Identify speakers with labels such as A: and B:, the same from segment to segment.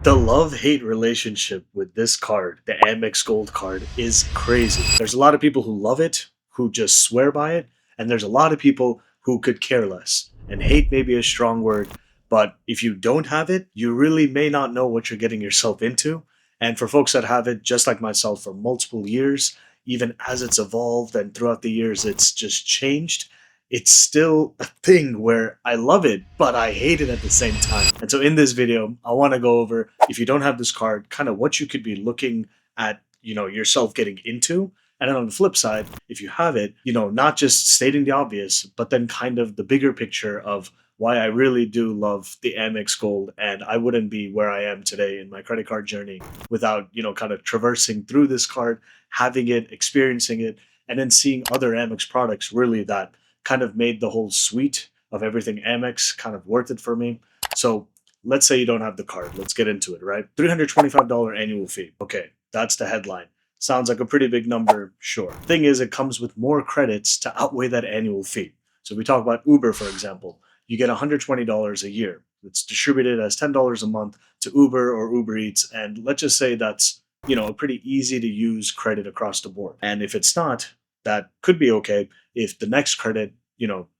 A: The love-hate relationship with this card, the Amex Gold card, is crazy. There's a lot of people who love it, who just swear by it, and there's a lot of people who could care less. And hate may be a strong word, but if you don't have it, you really may not know what you're getting yourself into. And for folks that have it, just like myself, for multiple years, even as it's evolved and throughout the years it's just changed, it's still a thing where I love it, but I hate it at the same time. And so in this video, I want to go over, if you don't have this card, kind of what you could be looking at, yourself getting into. And then on the flip side, if you have it, not just stating the obvious, but then kind of the bigger picture of why I really do love the Amex Gold, and I wouldn't be where I am today in my credit card journey without, kind of traversing through this card, having it, experiencing it, and then seeing other Amex products really that kind of made the whole suite of everything Amex kind of worth it for me. So let's say you don't have the card. Let's get into it, right? $325 annual fee. Okay, that's the headline. Sounds like a pretty big number, sure. Thing is, it comes with more credits to outweigh that annual fee. So we talk about Uber, for example. You get $120 a year. It's distributed as $10 a month to Uber or Uber Eats. And let's just say that's, a pretty easy to use credit across the board. And if it's not, that could be okay if the next credit,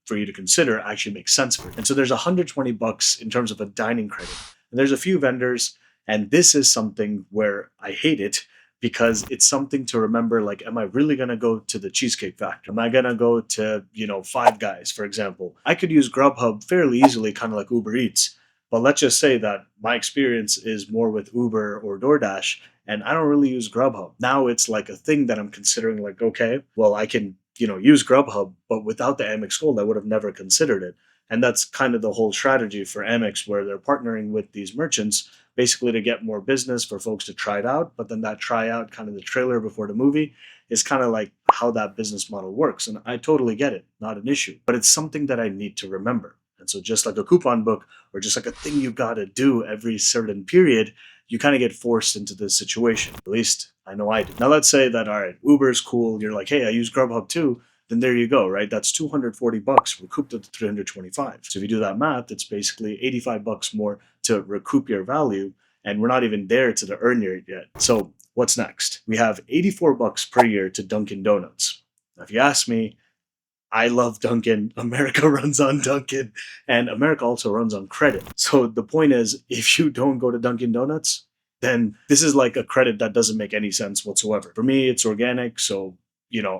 A: for you to consider actually makes sense for you. And so there's $120 in terms of a dining credit. And there's a few vendors, and this is something where I hate it because it's something to remember, like, am I really going to go to the Cheesecake Factory? Am I going to go to, Five Guys, for example? I could use Grubhub fairly easily, kind of like Uber Eats. But let's just say that my experience is more with Uber or DoorDash, and I don't really use Grubhub. Now it's like a thing that I'm considering, like, okay, well, I can, use Grubhub, but without the Amex Gold, I would have never considered it. And that's kind of the whole strategy for Amex, where they're partnering with these merchants basically to get more business for folks to try it out. But then that try out, kind of the trailer before the movie, is kind of like how that business model works. And I totally get it, not an issue. But it's something that I need to remember. And so just like a coupon book or just like a thing you got to do every certain period, you kind of get forced into this situation. At least I know I did. Now let's say that, all right, Uber is cool. You're like, hey, I use Grubhub too. Then there you go, right? That's $240 recouped at the 325. So if you do that math, it's basically $85 more to recoup your value. And we're not even there to the earn rate yet. So what's next? We have $84 per year to Dunkin' Donuts. Now, if you ask me, I love Dunkin'. America runs on Dunkin', and America also runs on credit. So the point is, if you don't go to Dunkin' Donuts, then this is like a credit that doesn't make any sense whatsoever. For me, it's organic, so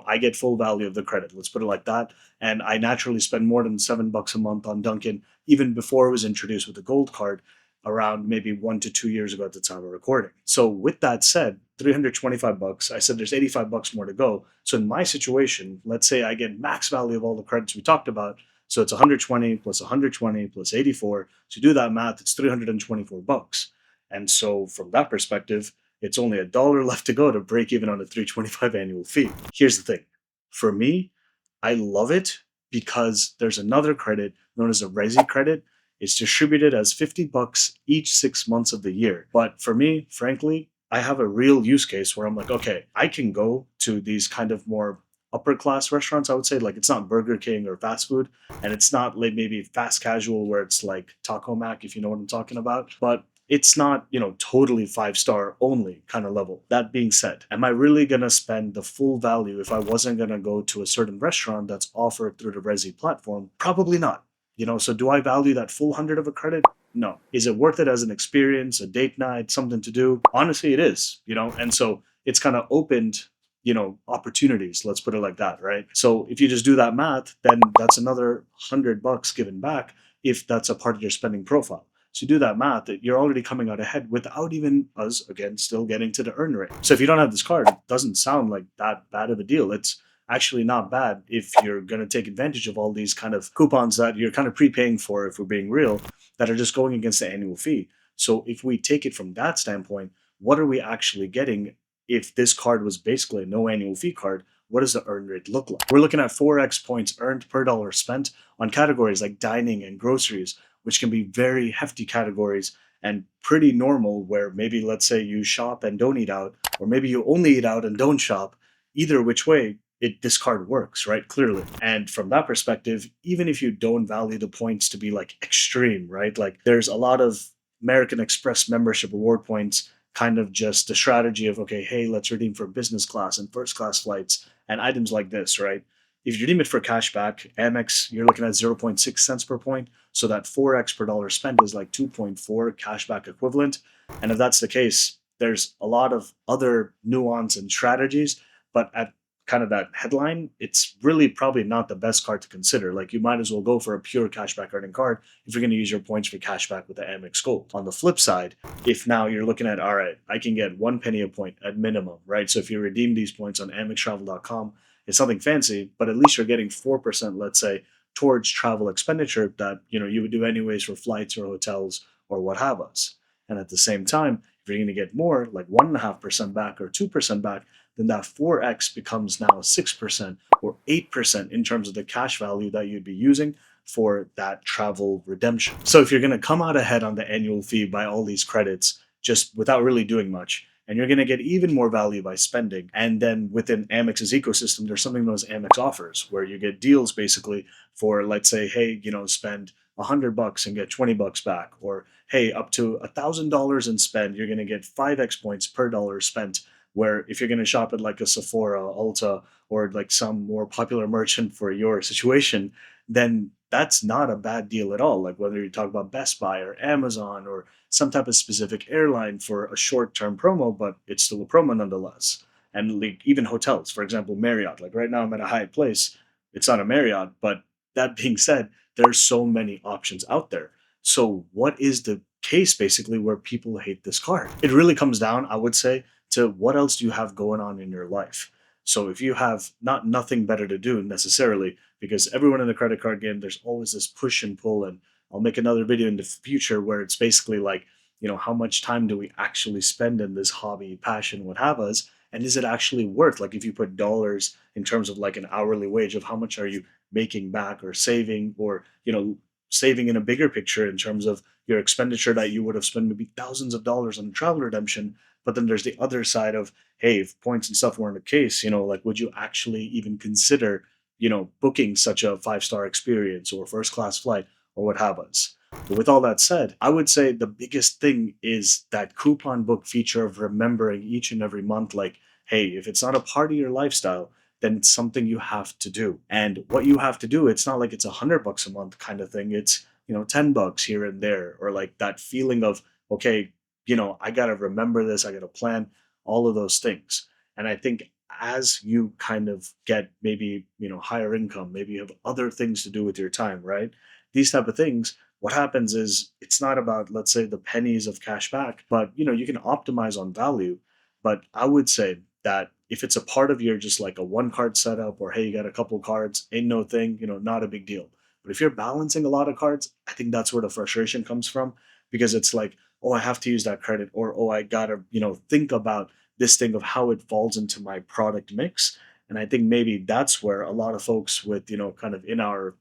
A: I get full value of the credit. Let's put it like that. And I naturally spend more than $7 a month on Dunkin', even before it was introduced with the gold card, around maybe 1 to 2 years ago at the time of recording. So with that said, $325, I said there's $85 more to go. So in my situation, let's say I get max value of all the credits we talked about. So it's 120 plus 120 plus 84. To do that math, it's $324. And so from that perspective, it's only $1 left to go to break even on a 325 annual fee. Here's the thing. For me, I love it because there's another credit known as a Resi credit. It's distributed as $50 each 6 months of the year. But for me, frankly, I have a real use case where I'm like, okay, I can go to these kind of more upper class restaurants, I would say. Like, it's not Burger King or fast food, and it's not like maybe fast casual where it's like Taco Mac, if you know what I'm talking about. But it's not, totally 5-star only kind of level. That being said, am I really going to spend the full value if I wasn't going to go to a certain restaurant that's offered through the Resi platform? Probably not. So do I value that full 100 of a credit? No. Is it worth it as an experience, a date night, something to do? Honestly, it is, and so it's kind of opened, opportunities, let's put it like that, right? So if you just do that math, then that's another $100 given back if that's a part of your spending profile. So you do that math, you're already coming out ahead without even us, again, still getting to the earn rate. So if you don't have this card, it doesn't sound like that bad of a deal. It's actually not bad if you're going to take advantage of all these kind of coupons that you're kind of prepaying for, if we're being real, that are just going against the annual fee. So if we take it from that standpoint, what are we actually getting if this card was basically a no annual fee card? What does the earn rate look like? We're looking at 4x points earned per dollar spent on categories like dining and groceries, which can be very hefty categories and pretty normal, where maybe let's say you shop and don't eat out, or maybe you only eat out and don't shop. Either which way, this card works, right? Clearly. And from that perspective, even if you don't value the points to be like extreme, right? Like, there's a lot of American Express membership reward points kind of just the strategy of, okay, hey, let's redeem for business class and first class flights and items like this, right? If you redeem it for cashback, Amex, you're looking at zero point 0.6 cents per point. So that 4x per dollar spent is like 2.4 cashback equivalent. And if that's the case, there's a lot of other nuance and strategies, but at kind of that headline, it's really probably not the best card to consider. Like you might as well go for a pure cashback earning card if you're going to use your points for cashback with the Amex Gold. On the flip side, if now you're looking at, all right, I can get 1 penny a point at minimum, right? So if you redeem these points on AmexTravel.com, it's something fancy, but at least you're getting 4%, let's say, towards travel expenditure that you would do anyways for flights or hotels or what have us. And at the same time, if you're going to get more, like 1.5% back or 2% back, then that 4x becomes now 6% or 8% in terms of the cash value that you'd be using for that travel redemption. So if you're going to come out ahead on the annual fee by all these credits just without really doing much, and you're going to get even more value by spending. And then within Amex's ecosystem, there's something known as Amex offers, where you get deals basically for, let's say, hey, spend $100 and get $20 back, or hey, up to $1,000 in spend, you're going to get 5x points per dollar spent. Where if you're going to shop at like a Sephora, Ulta, or like some more popular merchant for your situation, then that's not a bad deal at all. Like whether you talk about Best Buy or Amazon or some type of specific airline for a short-term promo, but it's still a promo nonetheless. And like even hotels, for example, Marriott. Like right now I'm at a Hyatt Place. It's not a Marriott, but that being said, there's so many options out there. So what is the case basically where people hate this card? It really comes down, I would say, to what else do you have going on in your life. So if you have nothing better to do necessarily, because everyone in the credit card game, there's always this push and pull, and I'll make another video in the future where it's basically like, how much time do we actually spend in this hobby, passion, what have us, and is it actually worth, like if you put dollars in terms of like an hourly wage of how much are you making back or saving, or saving in a bigger picture in terms of your expenditure that you would have spent maybe thousands of dollars on travel redemption. But then there's the other side of, hey, if points and stuff weren't the case, like would you actually even consider, booking such a 5-star experience or first class flight or what have us? But with all that said, I would say the biggest thing is that coupon book feature of remembering each and every month, like, hey, if it's not a part of your lifestyle, then it's something you have to do. And what you have to do, it's not like it's $100 a month kind of thing. It's, $10 here and there, or like that feeling of, okay, I got to remember this, I got to plan all of those things. And I think as you kind of get maybe, higher income, maybe you have other things to do with your time, right? These type of things, what happens is it's not about, let's say, the pennies of cash back, but, you can optimize on value. But I would say that if it's a part of your just like a one card setup, or hey, you got a couple cards, ain't no thing, not a big deal. But if you're balancing a lot of cards, I think that's where the frustration comes from, because it's like, oh, I have to use that credit, or oh, I gotta, think about this thing of how it falls into my product mix. And I think maybe that's where a lot of folks with, kind of in our,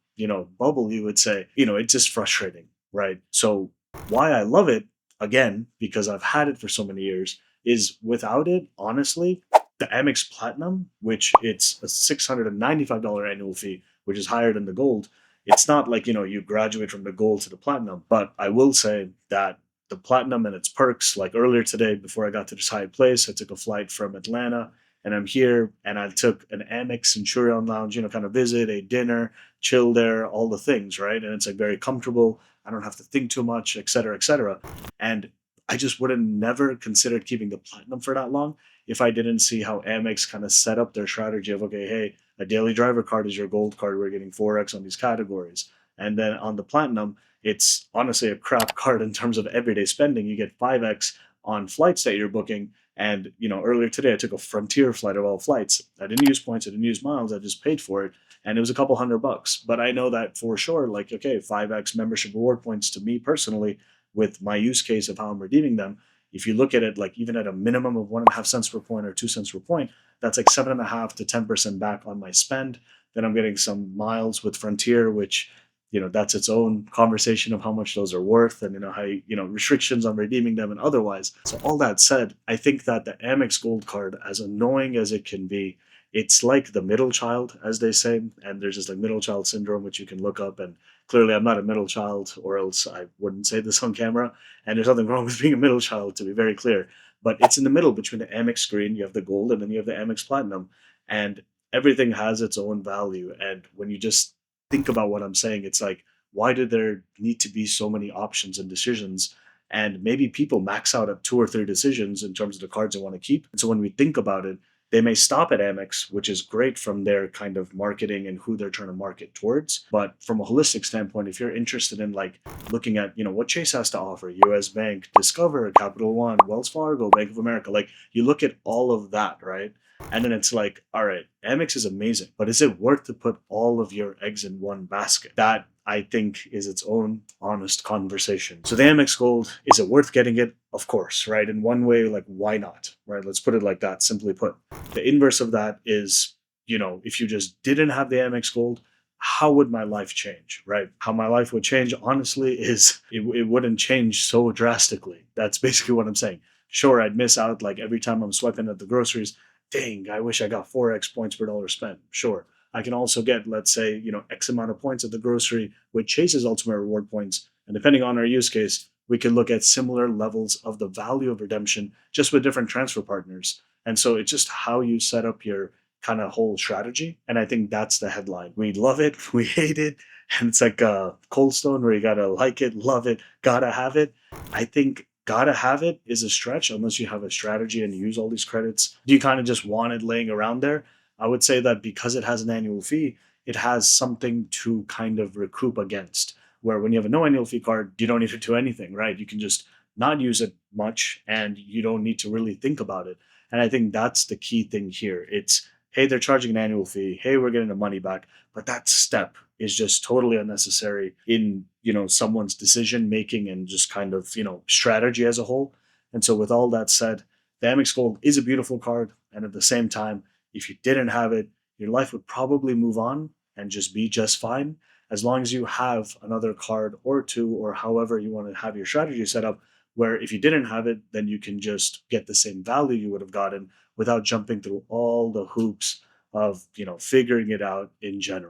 A: bubble, you would say, it's just frustrating, right? So why I love it, again, because I've had it for so many years, is without it, honestly, the Amex Platinum, which it's a $695 annual fee, which is higher than the gold. It's not like, you graduate from the gold to the platinum, but I will say that the platinum and its perks, like earlier today, before I got to this high place, I took a flight from Atlanta and I'm here, and I took an Amex Centurion Lounge, kind of visit, a dinner, chill there, all the things, right? And it's like very comfortable. I don't have to think too much, et cetera, et cetera. And I just would have never considered keeping the platinum for that long if I didn't see how Amex kind of set up their strategy of, okay, hey, a daily driver card is your gold card. We're getting 4x on these categories. And then on the platinum, it's honestly a crap card in terms of everyday spending. You get 5x on flights that you're booking. And, earlier today, I took a Frontier flight of all flights. I didn't use points. I didn't use miles. I just paid for it. And it was a couple $100. But I know that for sure, like, okay, 5x membership reward points to me personally, with my use case of how I'm redeeming them, if you look at it, like even at a minimum of 1.5 cents per point or 2 cents per point, that's like 7.5 to 10% back on my spend. Then I'm getting some miles with Frontier, which, that's its own conversation of how much those are worth, and, how, restrictions on redeeming them and otherwise. So all that said, I think that the Amex Gold card, as annoying as it can be, it's like the middle child, as they say. And there's this like middle child syndrome, which you can look up and clearly I'm not a middle child, or else I wouldn't say this on camera. And there's nothing wrong with being a middle child, to be very clear. But it's in the middle between the Amex Green, you have the Gold, and then you have the Amex Platinum. And everything has its own value. And when you just think about what I'm saying, it's like, why do there need to be so many options and decisions? And maybe people max out at two or three decisions in terms of the cards they want to keep. And so when we think about it, they may stop at Amex, which is great from their kind of marketing and who they're trying to market towards. But from a holistic standpoint, if you're interested in like looking at, what Chase has to offer, US Bank, Discover, Capital One, Wells Fargo, Bank of America, like you look at all of that, right? And then it's like, all right, Amex is amazing, but is it worth to put all of your eggs in one basket? That I think is its own honest conversation. So the Amex Gold, is it worth getting it? Of course, right? In one way, like why not? Right? Let's put it like that, simply put. The inverse of that is, if you just didn't have the Amex Gold, how would my life change, right? How my life would change, honestly, is it wouldn't change so drastically. That's basically what I'm saying. Sure, I'd miss out like every time I'm swiping at the groceries. Dang, I wish I got 4x points per dollar spent. Sure. I can also get, let's say, X amount of points at the grocery with Chase's ultimate reward points. And depending on our use case, we can look at similar levels of the value of redemption just with different transfer partners. And so it's just how you set up your kind of whole strategy. And I think that's the headline. We love it, we hate it. And it's like a cold stone where you gotta like it, love it, gotta have it. I think gotta have it is a stretch unless you have a strategy and use all these credits. Do you kind of just want it laying around there? I would say that because it has an annual fee, it has something to kind of recoup against. Where when you have a no annual fee card, you don't need to do anything, right? You can just not use it much and you don't need to really think about it. And I think that's the key thing here. It's, hey, they're charging an annual fee. Hey, we're getting the money back. But that step is just totally unnecessary in, someone's decision making and just kind of, strategy as a whole. And so with all that said, the Amex Gold is a beautiful card. And at the same time, if you didn't have it, your life would probably move on and just be just fine. As long as you have another card or two, or however you want to have your strategy set up, where if you didn't have it, then you can just get the same value you would have gotten without jumping through all the hoops of, figuring it out in general.